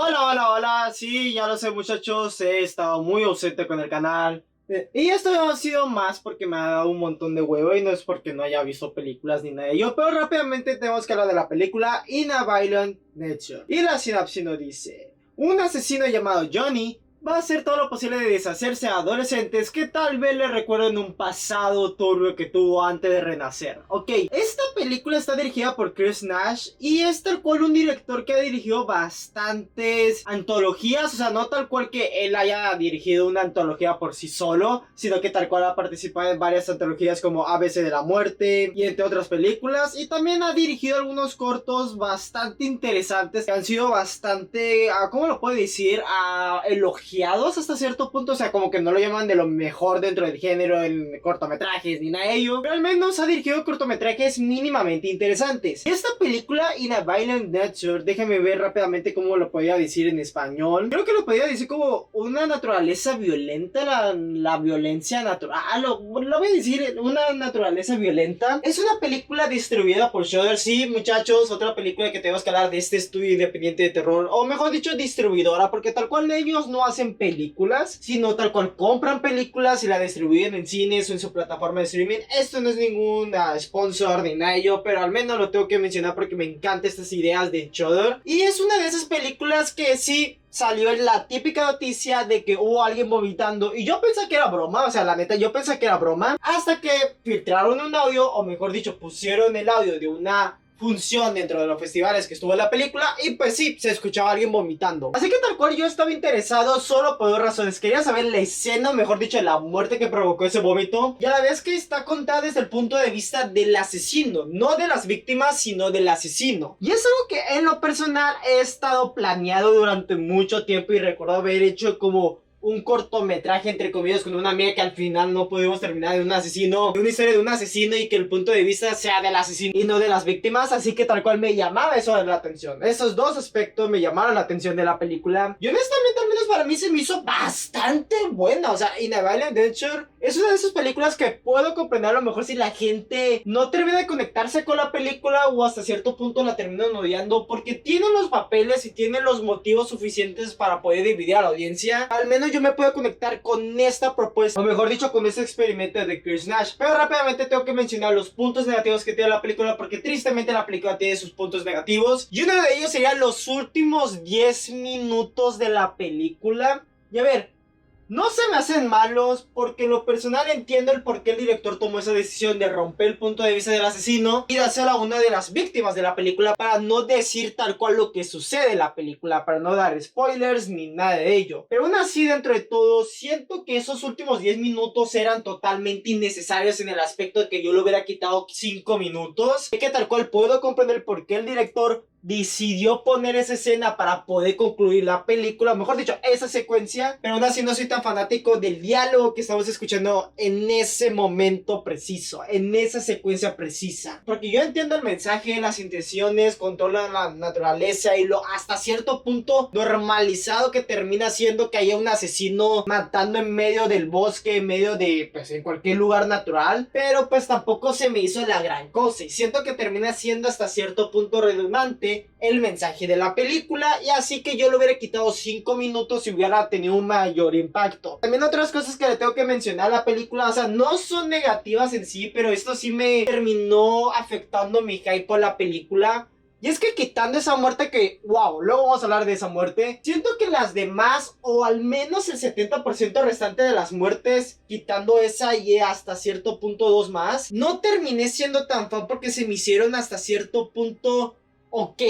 Hola, hola, hola. Sí, ya lo sé, muchachos. He estado muy ausente con el canal. Y esto ha sido más porque me ha dado un montón de huevo y no es porque no haya visto películas ni nada de ello. Pero rápidamente tenemos que hablar de la película In a Violent Nature. Y la sinopsis nos dice: un asesino llamado Johnny va a hacer todo lo posible de deshacerse a adolescentes que tal vez le recuerden un pasado turbio que tuvo antes de renacer. Ok, esta película está dirigida por Chris Nash y es tal cual un director que ha dirigido bastantes antologías. O sea, no tal cual que él haya dirigido una antología por sí solo, sino que tal cual ha participado en varias antologías como ABC de la Muerte y entre otras películas. Y también ha dirigido algunos cortos bastante interesantes que han sido bastante, ¿cómo lo puedo decir? Elogiados hasta cierto punto. O sea, como que no lo llaman de lo mejor dentro del género en cortometrajes ni nada de ello, pero al menos ha dirigido cortometrajes mínimamente interesantes. Esta película In a Violent Nature, déjame ver rápidamente cómo lo podía decir en español. Creo que lo podía decir como una naturaleza violenta, la violencia natural, o lo voy a decir, una naturaleza violenta. Es una película distribuida por Shudder. Sí, muchachos, otra película que tenemos que hablar de este estudio independiente de terror, o mejor dicho, distribuidora, porque tal cual ellos no hacen películas, sino tal cual compran películas y la distribuyen en cines o en su plataforma de streaming. Esto no es ningún sponsor ni nada de ello, pero al menos lo tengo que mencionar porque me encantan estas ideas de Shudder. Y es una de esas películas que sí salió en la típica noticia de que hubo alguien vomitando y yo pensé que era broma. O sea, la neta, yo pensé que era broma hasta que filtraron un audio, o mejor dicho, pusieron el audio de una función dentro de los festivales que estuvo en la película y pues sí, se escuchaba a alguien vomitando. Así que tal cual yo estaba interesado solo por dos razones. Quería saber la escena, o mejor dicho, la muerte que provocó ese vómito, y a la vez que está contada desde el punto de vista del asesino, no de las víctimas, sino del asesino. Y es algo que en lo personal he estado planeado durante mucho tiempo y recuerdo haber hecho como un cortometraje entre comillas con una amiga que al final no pudimos terminar, de un asesino, de una historia de un asesino y que el punto de vista sea del asesino y no de las víctimas. Así que tal cual me llamaba eso la atención. Esos dos aspectos me llamaron la atención de la película y honestamente al menos para mí se me hizo bastante buena. O sea, In a Violent Nature es una de esas películas que puedo comprender a lo mejor si la gente no termina de conectarse con la película o hasta cierto punto la terminan odiando, porque tiene los papeles y tiene los motivos suficientes para poder dividir a la audiencia. Al menos yo me puedo conectar con esta propuesta, o mejor dicho, con este experimento de Chris Nash. Pero rápidamente tengo que mencionar los puntos negativos que tiene la película, porque tristemente la película tiene sus puntos negativos y uno de ellos sería los últimos 10 minutos de la película. Y a ver, no se me hacen malos, porque en lo personal entiendo el por qué el director tomó esa decisión de romper el punto de vista del asesino y de hacer a una de las víctimas de la película, para no decir tal cual lo que sucede en la película, para no dar spoilers ni nada de ello. Pero aún así, dentro de todo, siento que esos últimos 10 minutos eran totalmente innecesarios, en el aspecto de que yo le hubiera quitado 5 minutos. Y que tal cual puedo comprender por qué el director decidió poner esa escena para poder concluir la película, mejor dicho, esa secuencia. Pero aún así no soy tan fanático del diálogo que estamos escuchando en ese momento preciso, en esa secuencia precisa, porque yo entiendo el mensaje, las intenciones, controlan la naturaleza y lo hasta cierto punto normalizado que termina siendo que haya un asesino matando en medio del bosque, en medio de, pues, en cualquier lugar natural. Pero pues tampoco se me hizo la gran cosa y siento que termina siendo hasta cierto punto redundante el mensaje de la película, y así que yo le hubiera quitado 5 minutos y hubiera tenido un mayor impacto. También otras cosas que le tengo que mencionar a la película, o sea, no son negativas en sí, pero esto sí me terminó afectando mi hype por la película. Y es que quitando esa muerte que, wow, luego vamos a hablar de esa muerte, siento que las demás, o al menos el 70% restante de las muertes, quitando esa y hasta cierto punto dos más, no terminé siendo tan fan porque se me hicieron hasta cierto punto ok.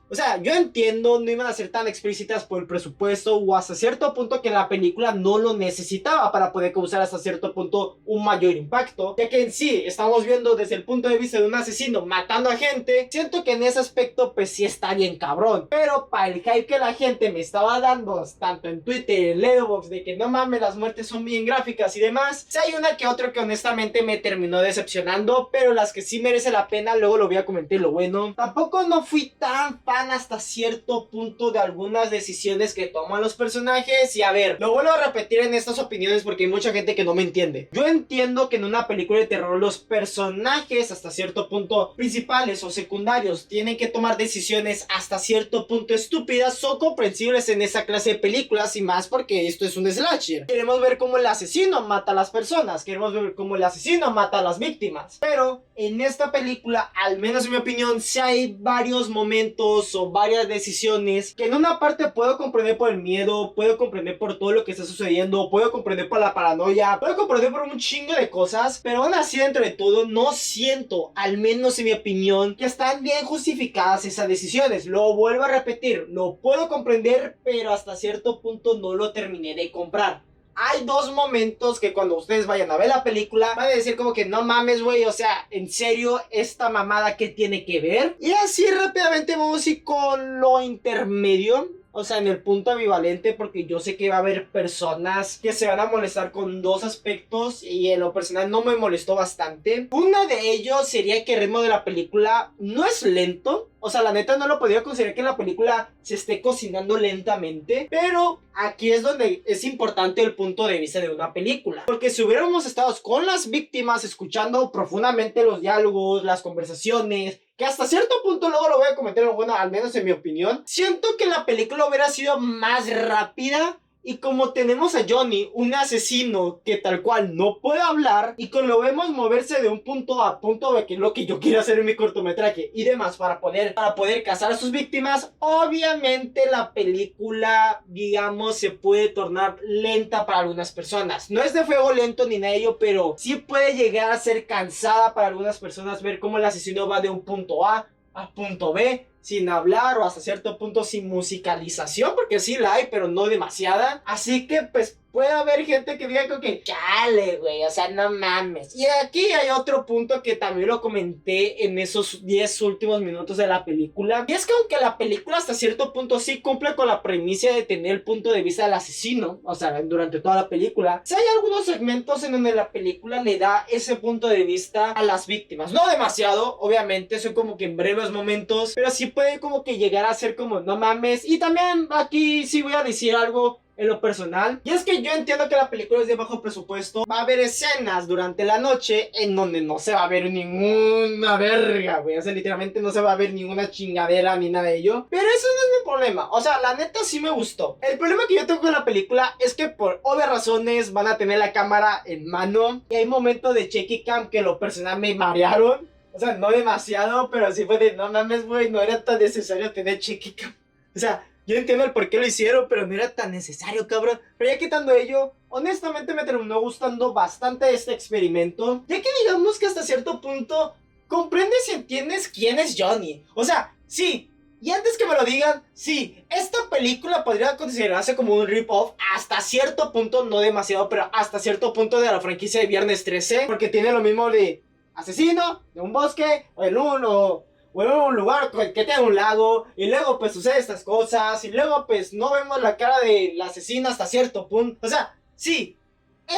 O sea, yo entiendo, no iban a ser tan explícitas por el presupuesto o hasta cierto punto que la película no lo necesitaba para poder causar hasta cierto punto un mayor impacto, ya que en sí estamos viendo desde el punto de vista de un asesino matando a gente. Siento que en ese aspecto pues sí está bien cabrón, pero para el hype que la gente me estaba dando tanto en Twitter, en Letterboxd, de que no mames, las muertes son bien gráficas y demás, sí hay una que otra que honestamente me terminó decepcionando, pero las que sí merece la pena luego lo voy a comentar. Lo bueno, tampoco no fui tan fan van hasta cierto punto de algunas decisiones que toman los personajes. Y a ver, lo vuelvo a repetir en estas opiniones porque hay mucha gente que no me entiende. Yo entiendo que en una película de terror los personajes hasta cierto punto principales o secundarios tienen que tomar decisiones hasta cierto punto estúpidas. Son comprensibles en esa clase de películas y más porque esto es un slasher. Queremos ver cómo el asesino mata a las personas, queremos ver cómo el asesino mata a las víctimas. Pero en esta película, al menos en mi opinión, sí hay varios momentos o varias decisiones que en una parte puedo comprender por el miedo, puedo comprender por todo lo que está sucediendo, puedo comprender por la paranoia, puedo comprender por un chingo de cosas, pero aún así dentro de todo no siento, al menos en mi opinión, que están bien justificadas esas decisiones. Lo vuelvo a repetir, lo puedo comprender, pero hasta cierto punto no lo terminé de comprar. Hay dos momentos que cuando ustedes vayan a ver la película van a decir como que no mames, güey, o sea, en serio, esta mamada ¿qué tiene que ver? Y así rápidamente vamos a ir con lo intermedio. O sea, en el punto ambivalente, porque yo sé que va a haber personas que se van a molestar con dos aspectos y en lo personal no me molestó bastante. Uno de ellos sería que el ritmo de la película no es lento. O sea, la neta no lo podría considerar que la película se esté cocinando lentamente. Pero aquí es donde es importante el punto de vista de una película. Porque si hubiéramos estado con las víctimas escuchando profundamente los diálogos, las conversaciones, que hasta cierto punto luego lo voy a comentar, bueno, al menos en mi opinión, siento que la película hubiera sido más rápida. Y como tenemos a Johnny, un asesino que tal cual no puede hablar, y como lo vemos moverse de un punto a punto B, que es lo que yo quiero hacer en mi cortometraje y demás, para poder cazar a sus víctimas, obviamente la película, digamos, se puede tornar lenta para algunas personas. No es de fuego lento ni nada de ello, pero sí puede llegar a ser cansada para algunas personas ver cómo el asesino va de un punto A punto B, sin hablar o hasta cierto punto sin musicalización, porque sí la hay, pero no demasiada. Así que pues puede haber gente que diga que chale, güey, o sea, no mames. Y aquí hay otro punto que también lo comenté en esos 10 últimos minutos de la película. Y es que aunque la película hasta cierto punto sí cumple con la premisa de tener el punto de vista del asesino, o sea, durante toda la película, sí hay algunos segmentos en donde la película le da ese punto de vista a las víctimas. No demasiado, obviamente, son como que en breves momentos, pero sí puede como que llegar a ser como no mames. Y también aquí sí voy a decir algo en lo personal, y es que yo entiendo que la película es de bajo presupuesto. Va a haber escenas durante la noche en donde no se va a ver ninguna verga, güey. O sea, literalmente no se va a ver ninguna chingadera ni nada de ello. Pero eso no es mi problema. O sea, la neta sí me gustó. El problema que yo tengo con la película es que por obvias razones van a tener la cámara en mano. Y hay momentos de shaky cam que lo personal me marearon. O sea, no demasiado, pero sí fue de no mames, güey, no era tan necesario tener shaky cam. O sea, yo entiendo el por qué lo hicieron, pero no era tan necesario, cabrón. Pero ya quitando ello, honestamente me terminó gustando bastante este experimento. Ya que digamos que hasta cierto punto comprendes y entiendes quién es Johnny. O sea, sí. Y antes que me lo digan, sí, esta película podría considerarse como un rip-off hasta cierto punto, no demasiado, pero hasta cierto punto de la franquicia de Viernes 13. Porque tiene lo mismo de asesino, de un bosque, o el uno... o en un lugar que tiene un lago, y luego pues sucede estas cosas, y luego pues no vemos la cara del asesino hasta cierto punto. O sea, sí,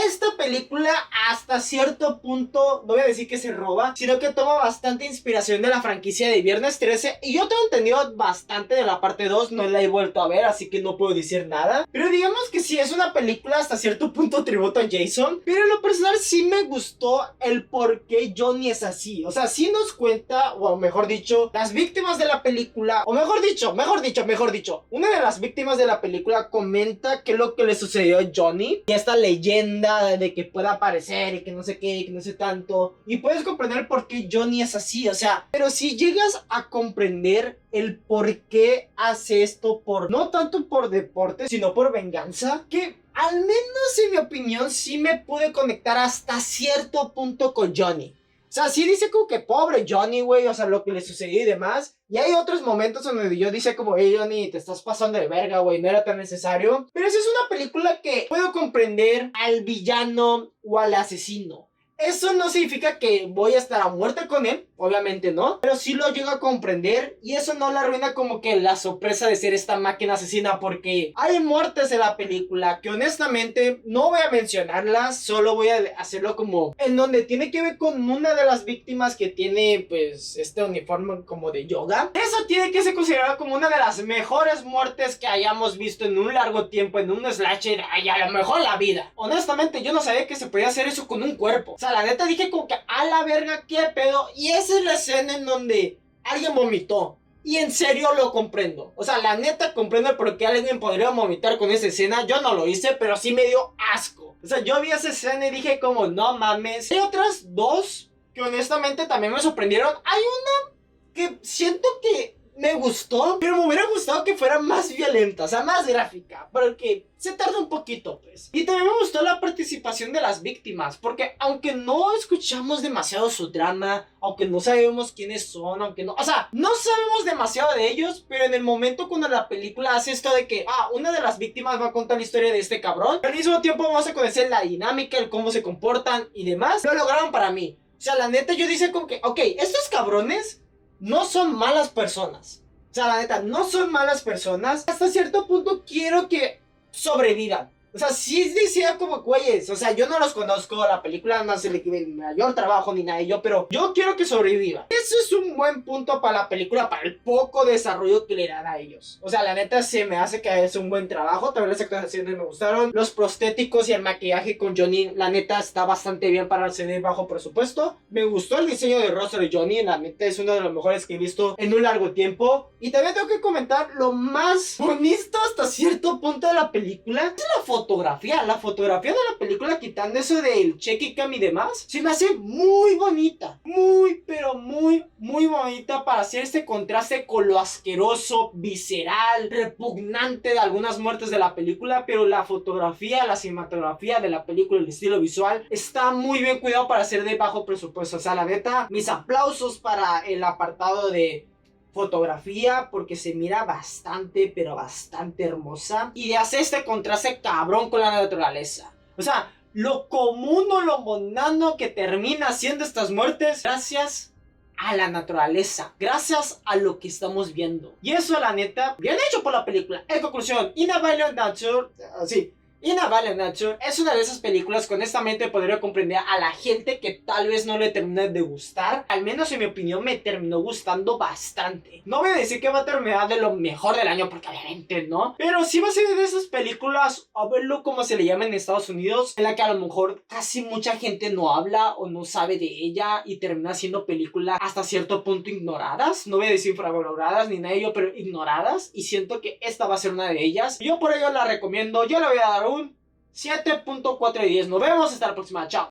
esta película hasta cierto punto, no voy a decir que se roba, sino que toma bastante inspiración de la franquicia de Viernes 13. Y yo tengo entendido bastante de la parte 2, no la he vuelto a ver, así que no puedo decir nada. Pero digamos que sí, es una película hasta cierto punto tributo a Jason. Pero en lo personal sí me gustó el por qué Johnny es así. O sea, sí nos cuenta, o mejor dicho, las víctimas de la película, o mejor dicho, una de las víctimas de la película comenta qué es lo que le sucedió a Johnny. Y esta leyenda de que pueda aparecer y que no sé qué, que no sé tanto, y puedes comprender por qué Johnny es así. O sea, pero si llegas a comprender el por qué hace esto, por no tanto por deporte, sino por venganza, que al menos en mi opinión sí me pude conectar hasta cierto punto con Johnny. O sea, sí dice como que pobre Johnny, güey, o sea, lo que le sucedió y demás. Y hay otros momentos donde yo dice como, hey Johnny, te estás pasando de verga, güey, no era tan necesario. Pero esa es una película que puedo comprender al villano o al asesino. Eso no significa que voy a estar a muerte con él, obviamente no, pero sí lo llego a comprender y eso no le arruina como que la sorpresa de ser esta máquina asesina, porque hay muertes en la película que honestamente no voy a mencionarlas, solo voy a hacerlo como en donde tiene que ver con una de las víctimas que tiene pues este uniforme como de yoga. Eso tiene que ser considerado como una de las mejores muertes que hayamos visto en un largo tiempo en un slasher y a lo mejor la vida. Honestamente yo no sabía que se podía hacer eso con un cuerpo. O sea, la neta dije como que a la verga, qué pedo. Y esa es la escena en donde alguien vomitó. Y en serio lo comprendo. O sea, la neta comprendo el por qué alguien podría vomitar con esa escena. Yo no lo hice, pero sí me dio asco. O sea, yo vi esa escena y dije como, no mames. Hay otras dos que honestamente también me sorprendieron. Hay una que siento que me gustó, pero me hubiera gustado que fuera más violenta, o sea, más gráfica, porque se tarda un poquito, pues. Y también me gustó la participación de las víctimas, porque aunque no escuchamos demasiado su drama, aunque no sabemos quiénes son, aunque no, o sea, no sabemos demasiado de ellos, pero en el momento cuando la película hace esto de que, una de las víctimas va a contar la historia de este cabrón, al mismo tiempo vamos a conocer la dinámica, el cómo se comportan y demás, lo lograron para mí. O sea, la neta yo dice como que, ok, estos cabrones no son malas personas. O sea, la neta, no son malas personas. Hasta cierto punto quiero que sobrevivan. O sea, sí decía como güeyes. O sea, yo no los conozco. La película no hace el mayor trabajo ni nada de ello. Pero yo quiero que sobrevivan. Eso es un buen punto para la película. Para el poco desarrollo que le dan a ellos. O sea, la neta se me hace que es un buen trabajo. También las actuaciones me gustaron. Los prostéticos y el maquillaje con Johnny, la neta está bastante bien para ser de bajo presupuesto. Me gustó el diseño de rostro de Johnny. La neta es uno de los mejores que he visto en un largo tiempo. Y también tengo que comentar lo más bonito hasta cierto punto de la película. Es la fotografía. La fotografía de la película, quitando eso del checky cam y demás, se me hace muy bonita. Muy, pero muy, muy bonita para hacer este contraste con lo asqueroso, visceral, repugnante de algunas muertes de la película. Pero la fotografía, la cinematografía de la película, el estilo visual, está muy bien cuidado para ser de bajo presupuesto. O sea, la neta, mis aplausos para el apartado de fotografía, porque se mira bastante, pero bastante hermosa. Y hace este contraste cabrón con la naturaleza. O sea, lo común o lo mundano que termina haciendo estas muertes, gracias a la naturaleza, gracias a lo que estamos viendo. Y eso, la neta, bien hecho por la película. En conclusión, In a Violent Nature, sí, In a Violent Nature es una de esas películas que honestamente podría comprender a la gente que tal vez no le termine de gustar. Al menos en mi opinión me terminó gustando bastante. No voy a decir que va a terminar de lo mejor del año, porque obviamente no, pero sí va a ser de esas películas, a verlo como se le llama en Estados Unidos, en la que a lo mejor casi mucha gente no habla o no sabe de ella y termina siendo películas hasta cierto punto ignoradas. No voy a decir infravaloradas ni nada de ello, pero ignoradas, y siento que esta va a ser una de ellas. Yo por ello la recomiendo. Yo le voy a dar un 7.4 de 10. Nos vemos hasta la próxima. Chao.